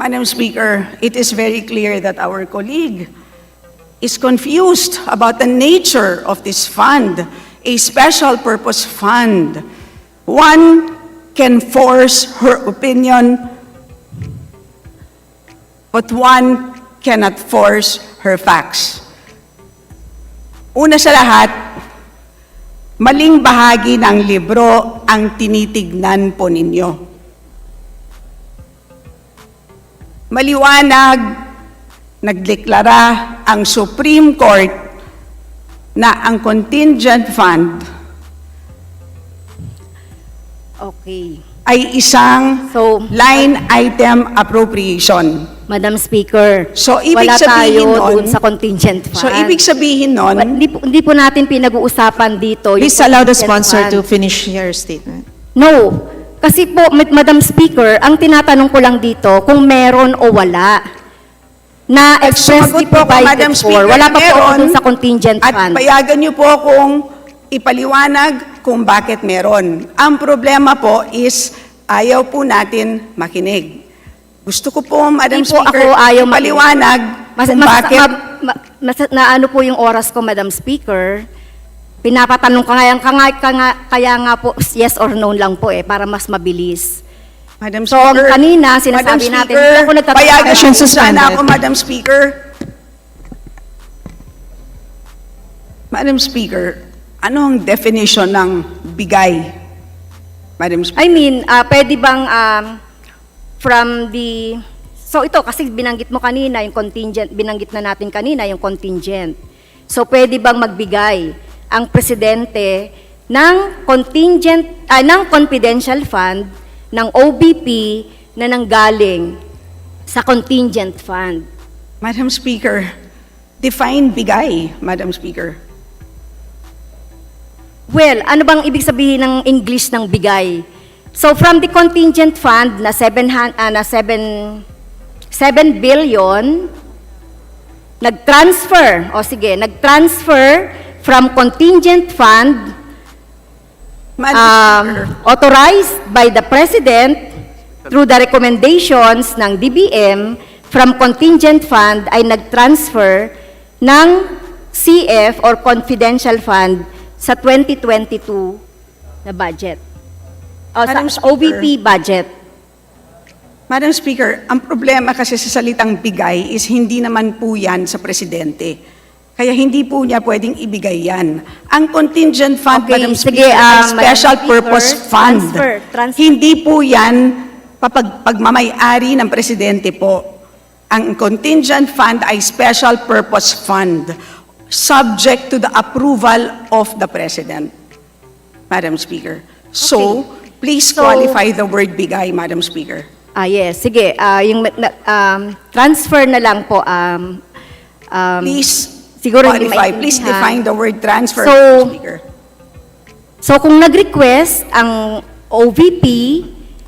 Madam Speaker, it is very clear that our colleague is confused about the nature of this fund, a special purpose fund. One can force her opinion, but one cannot force her facts. Una sa lahat, maling bahagi ng libro ang tinitignan po ninyo. Maliwanag, nagdeklara ang Supreme Court na ang contingent fund ay isang line item appropriation. Madam Speaker, So, ibig wala sabihin tayo nun- dun sa contingent fund. So, ibig sabihin nun, Hindi po natin pinag-uusapan dito. yung Please allow the contingent sponsor fund. to finish your statement. No. Kasi po, Madam Speaker, ang tinatanong ko lang dito kung meron o wala na expressly sumagot po ako, provided Madam for. Speaker, Wala pa po meron, ako dun sa contingent at fund. payagan niyo po kung ipaliwanag kung bakit meron. Ang problema po is ayaw po natin makinig. Gusto ko po, Madam Hindi po Speaker, ako ayaw ipaliwanag kung bakit... na ano po yung oras ko, Madam Speaker. Pinapatanong kaya nga po yes or no lang po para mas mabilis. Madam So, Speaker, kanina, Madam sinasabi natin, Speaker, hindi ako nagtatanong. payagan Motion niyo sana suspended. ako, Madam Speaker. Madam Speaker, ano ang definition ng bigay? Madam Speaker. I mean, pwede bang from the... So ito, kasi binanggit mo kanina yung contingent, binanggit na natin kanina yung contingent. So pwede bang magbigay ang presidente ng contingent, ng confidential fund ng OBP na nanggaling sa contingent fund? Madam Speaker, define bigay, Madam Speaker. Well, ano bang ibig sabihin ng English ng bigay? So from the contingent fund na 7 billion, nag-transfer from contingent fund Madam Speaker, authorized by the President through the recommendations ng DBM from contingent fund ay nag-transfer ng CF or confidential fund sa 2022 na budget. O Madam sa Speaker. OVP budget. Madam Speaker, ang problema kasi sa salitang bigay is hindi naman po yan sa presidente. Kaya hindi po niya pwedeng ibigay yan. Ang contingent fund, Okay, Madam sige, Speaker, ay Madam special Speaker, purpose fund. transfer. Hindi po yan pagmamay-ari ng presidente po. Ang contingent fund ay special purpose fund subject to the approval of the President, Madam Speaker. So, please So- qualify the word bigay, Madam Speaker. Yes, sige. Yung transfer na lang po. Please siguro hindi qualify. Please maintindihan. define the word transfer, So, Madam Speaker. So kung nag-request ang OVP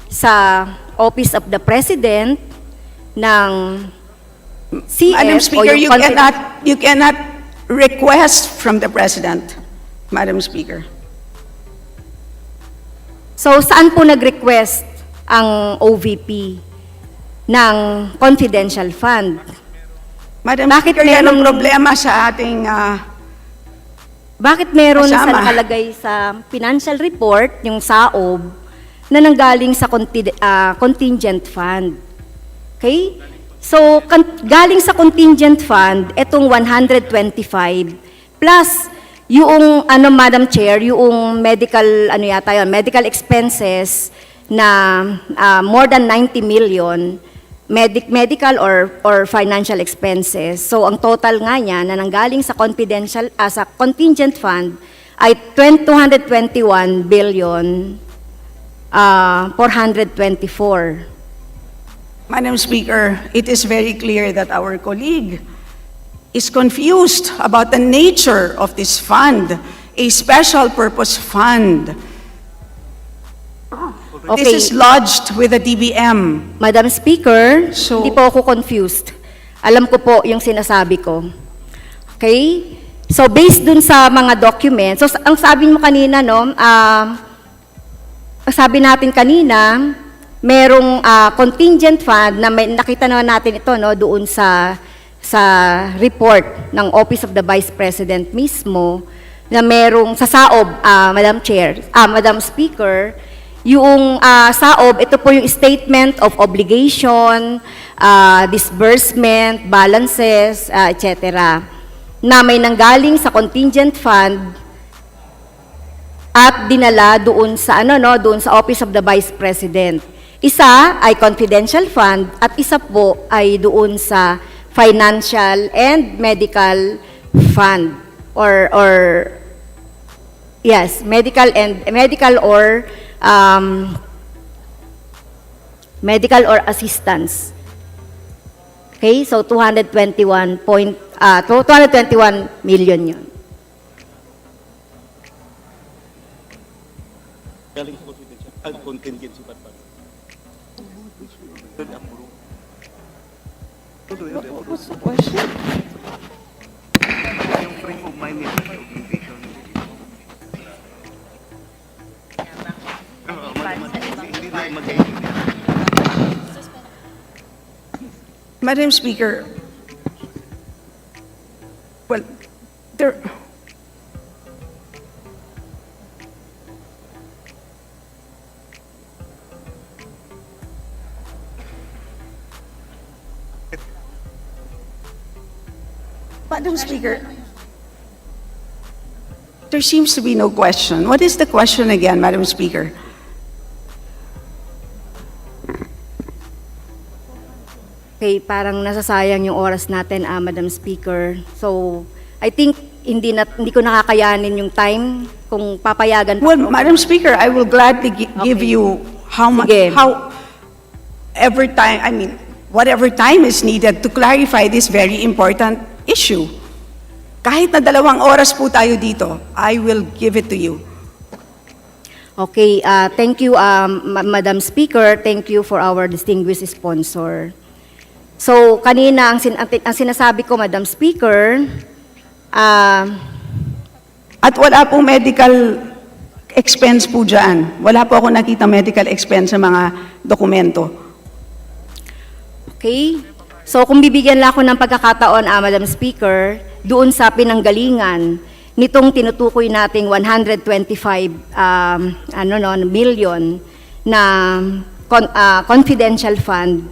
sa Office of the President ng CF Madam Speaker, o you yung cannot request from the President, Madam Speaker. So saan po nag-request ang OVP ng confidential fund? Madam Bakit Speaker, yan ang merong- problema sa ating... Bakit meron sa Kasama. nakalagay sa financial report, yung SAOB, na nanggaling sa contingent fund? Okay? So, galing sa contingent fund, itong 125, plus yung, Madam Chair, yung medical, medical expenses na more than 90 million, medical or financial expenses. So ang total nga niya na nanggaling sa sa contingent fund ay 221 billion 424. Madam Speaker, it is very clear that our colleague is confused about the nature of this fund, a special purpose fund. This is lodged with the DBM. Madam Speaker, So- hindi po ako confused. Alam ko po yung sinasabi ko. Okay? So based dun sa mga documents, so ang sabi mo kanina, sabi natin kanina, merong contingent fund na nakita naman natin ito no doon sa report ng Office of the Vice President mismo na merong sa SAOB, Madam Speaker, yung SAOB, ito po yung Statement of Obligation, disbursement, balances, etc. na may nanggaling sa contingent fund at dinala doon sa doon sa Office of the Vice President. Isa ay confidential fund at isa po ay doon sa financial and medical fund or yes, medical or assistance. Okay, so 221 million yun. Galing sa confidential, contingency fund. What's the question? Yung frame of mind nila sa organization. Hindi na mag-maintindihan. Madam Speaker, well, there... Madam Speaker, there seems to be no question. What is the question again, Madam Speaker? Okay, parang nasasayang yung oras natin, Madam Speaker. So, I think hindi ko nakakayanin yung time kung papayagan pa. Well, Madam Speaker, I will gladly give Okay. you how much, Sige. every time, I mean, whatever time is needed to clarify this very important issue. Kahit na 2 oras po tayo dito, I will give it to you. Okay, thank you, Madam Speaker. Thank you for our distinguished sponsor. So, kanina, ang sinasabi ko, Madam Speaker, At wala pong medical expense po dyan. Wala po ako nakita medical expense sa mga dokumento. okay? So, kung bibigyan lang ako ng pagkakataon, Madam Speaker, doon sa pinanggalingan nitong tinutukoy nating 125 million na confidential fund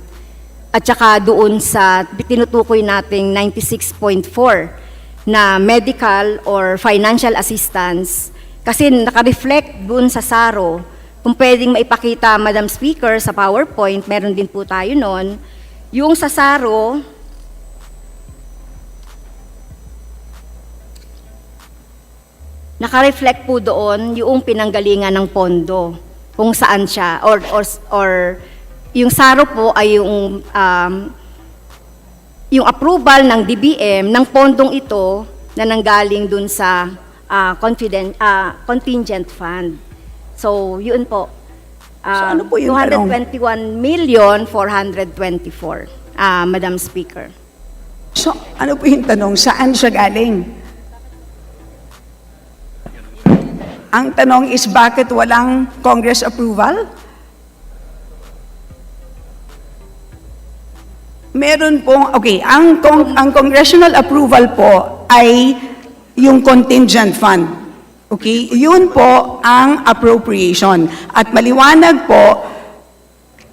at saka doon sa tinutukoy nating 96.4 na medical or financial assistance kasi naka-reflect doon sa SARO. Kung pwedeng maipakita, Madam Speaker, sa PowerPoint, meron din po tayo noon. Yung sa SARO, naka-reflect po doon yung pinanggalingan ng pondo, kung saan siya, or yung SARO po ay yung approval ng DBM ng pondong ito na nanggaling dun sa contingent fund. So, yun po. So, ano po yung tanong? 221,424,000, Madam Speaker. So, ano po yung tanong? Saan siya galing? Ang tanong is bakit walang Congress approval? Meron pong, okay, ang congressional approval po ay yung contingent fund. Okay? Yun po ang appropriation. At maliwanag po,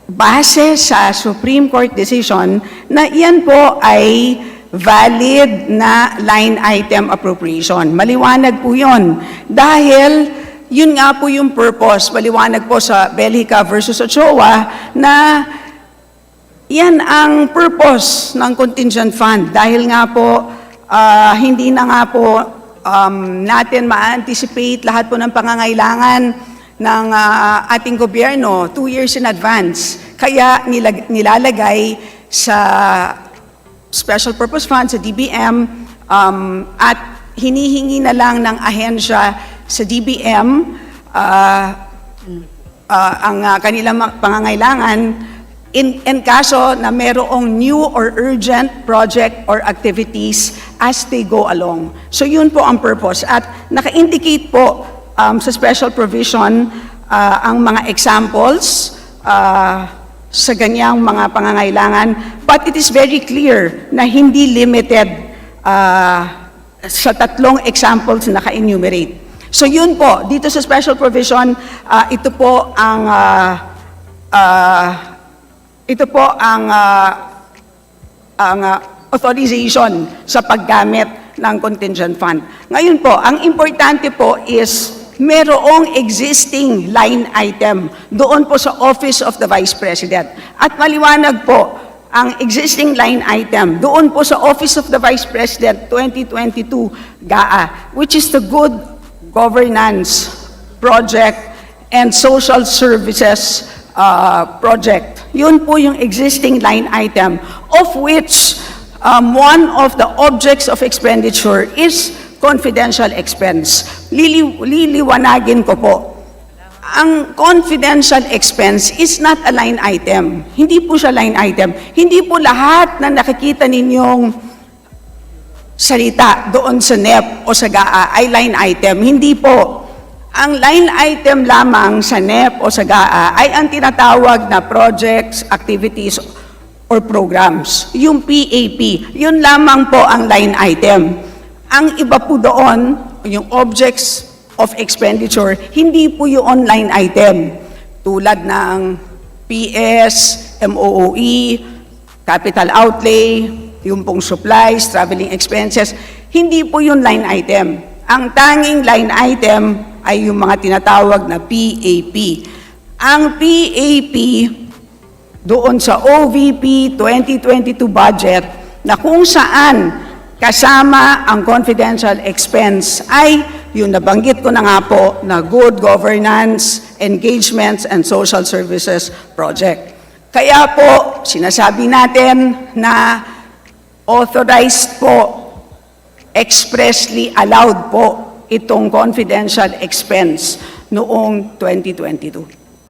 base sa Supreme Court decision, na iyan po ay valid na line item appropriation. Maliwanag po yun. Dahil yun nga po yung purpose, maliwanag po sa Bellica versus Ochoa, na yan ang purpose ng contingent fund. Dahil nga po, hindi na nga po natin ma-anticipate lahat po ng pangangailangan ng ating gobyerno 2 years in advance. Kaya nilalagay sa special purpose fund, sa DBM, at hinihingi na lang ng ahensya sa DBM ang kanilang pangangailangan in kaso na merong new or urgent project or activities as they go along. So yun po ang purpose. At naka-indicate po sa special provision ang mga examples sa ganyang mga pangangailangan, but it is very clear na hindi limited sa tatlong examples na naka-enumerate. So yun po, dito sa special provision, ito po ang authorization sa paggamit ng contingent fund. Ngayon po, ang importante po is merong existing line item doon po sa Office of the Vice President. At maliwanag po, ang existing line item doon po sa Office of the Vice President 2022 GAA, which is the Good Governance Project and Social Services Project. Yun po yung existing line item, of which one of the objects of expenditure is confidential expense. Liliwanagin ko po. Ang confidential expense is not a line item. Hindi po siya line item. Hindi po lahat na nakikita ninyong salita doon sa NEP o sa GAA ay line item. Hindi po. Ang line item lamang sa NEP o sa GAA ay ang tinatawag na projects, activities, or programs. Yung PAP, yun lamang po ang line item. Ang iba po doon, yung objects of expenditure, hindi po yung online item. Tulad ng PS, MOOE, capital outlay, yung pong supplies, traveling expenses, hindi po yung line item. Ang tanging line item ay yung mga tinatawag na PAP. Ang PAP, doon sa OVP 2022 budget, na kung saan kasama ang confidential expense ay yung nabanggit ko na nga po na Good Governance, Engagements, and Social Services Project. Kaya po, sinasabi natin na authorized po, expressly allowed po itong confidential expense noong 2022.